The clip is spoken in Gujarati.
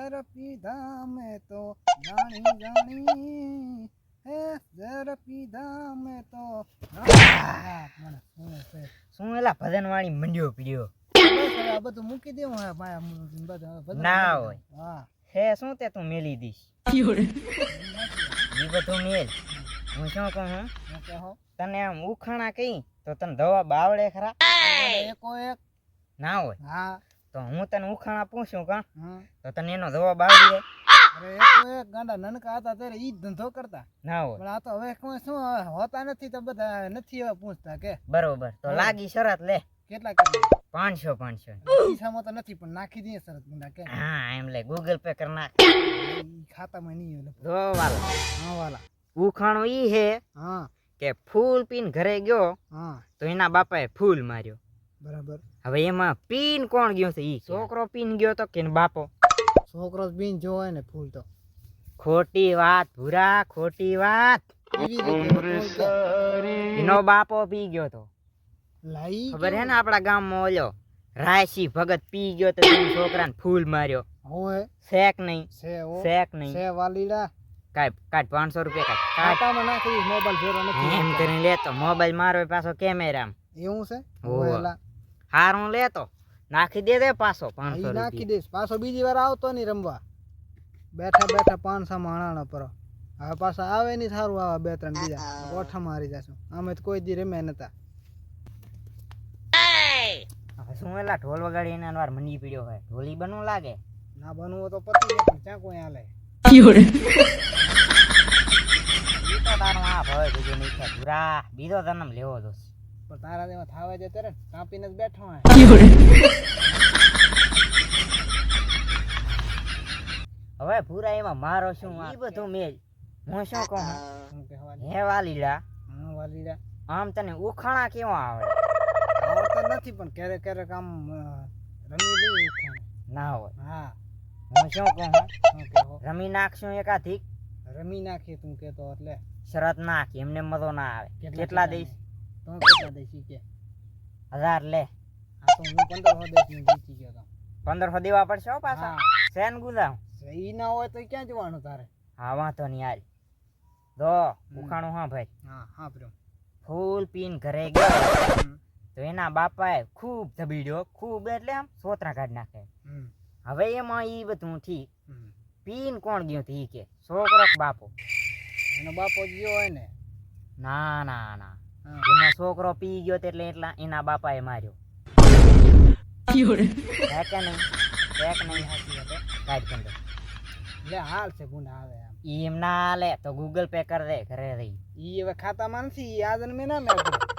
ઝેર પીધા મેં તો જાણી જાણી હે ઝેર પીધા મેં તો શું એલા ભજન વાળી મંડ્યો પીડ્યો બસ હવે આ બધું મૂકી દેવું હે ભજન ના હોય હા હે શું તે તું મેલી દીશ ઈ બધું મેલ હું શું કહું હું કહો તને આમ ઉખાણા કઈ તો તને દવા બાવડે ખરા એકો એક ના હોય હા તો હું તને ઉખાણા પૂછું કા હમ તો તને એનો જવાબ આવડી જાય અરે એકો એક ગાંડા નનકા હતા ત્યારે ઈ જ ધંધો કરતા ના હોય પણ આ તો હવે કોઈ શું હોતા નથી તો બધા નથી હવે પૂછતા કે બરોબર તો લાગી શરત લે કેટલા કેટલા 500 ખિસ્સામાં તો નથી પણ નાખી દઈએ સરસ ગુંડા કે હા એમ લે ગૂગલ પે કર નાખ ઈ ખાતામાં નહીં હોય જો વાલા હા વાલા ઉખાણો ઈ હે હા કે ફૂલ પીન ઘરે ગયો હા તો એના બાપાએ ફૂલ માર્યો બરાબર હવે એમાં પીન કોણ ગયો છે ઈ છોકરો પીન ગયો તો કે બાપો છોકરો બીન જો હોય ને ફૂલ તો ખોટી વાત ભૂરા ખોટી વાત એવી રીતે એનો બાપો પી ગયો તો લાઈ ખબર હે ને આપડા ગામમાં ઓલો રાયસી ભગત પી ગયો તો તેના છોકરાને ફૂલ માર્યો હોય શેક નહીં છે ઓ શેક નહીં છે વાલીડા કાઢ 500 રૂપિયા કાઢ ખાતામાં નાખી મોબાઈલ ભેરો નથી એમ કરીને લેતો મોબાઈલ મારો પાછો કેમેરામાં એવું છે હોવે. હોયલા હારું લેતો નાખી દે પાછો 500 ઈ નાખી રૂપિયા દઈશ પાછો બીજી વાર આવતો નહીં રમવા બેઠા બેઠા 500 માં હણાનો પર હવે પાછા આવે નહીં સારું આવે બે ત્રણ બીજા ગોઠા મારી જશું અમે તો કોઈ દી રમ્યા નતા હવે શું એલા ઢોલ વગાડી એના વાર મંડી પીડ્યો હોય ઢોલી બનવું લાગે ના બનવું તો પતિ ને પણ ક્યાં કોઈ હાલે ઈ તો તારું આ ભય બીજું નહીં છે ભૂરા બીજો જન્મ લેવો જોશે પણ તારા જેવા થાવા જતે રે કાપીને જ બેઠો હોય હવે ભૂરા એમાં મારો શું ઈ બધું મેલ હું શું કહું શું કહેવાની હે વાલીલા હા વાલીડા આમ તને ઉખાણા કેવા આવડે આવડતા નથી પણ ક્યારેક ક્યારેક આમ રમી લઈ ઉખાણ ના હોય હા હું શું કહું શું કહો રમી નાખશું એકાધિક રમી નાખીએ તું કેતો એટલે શરત નાખ એમને મજો ના આવે કેટલા દઈશ તું કેટલા દઈશ ઈ કે 1000 લે આ તો હું 1500 દઈશ ને જીતી ગયો તો 1500 દેવા પડશે હો પાછા સેન ગુદામ ઈ ના હોય તો ક્યાં જવાનું તારે હા વાંધો નહીં હાલ દો ઉખાણું હા ભાઈ હા હા બ્રો ફૂલ પીન ઘરે ગયો તો એના બાપાએ ખૂબ ધબીડ્યો ખૂબ એટલે આમ સોતરા કાઢી નાખે હવે એમાં ઈ બધું ઠીક પીન કોણ ગયો ઈ કે છોકરો કે બાપો એનો બાપો ગયો હોય ને ના ના ના હા. એનો છોકરો પી ગયો તો એટલે એટલા એના બાપાએ માર્યો હે કે નહીં સાચી વાત હે. કાઢ કંદો લે હાલ છે ગુંડા આવે આમ ઈ એમ ના લે તો ગૂગલ પે કર દે ઘરે રહી ઈ હવે ખાતામાં નથી ઈ આ જન્મે ના મેળ પડે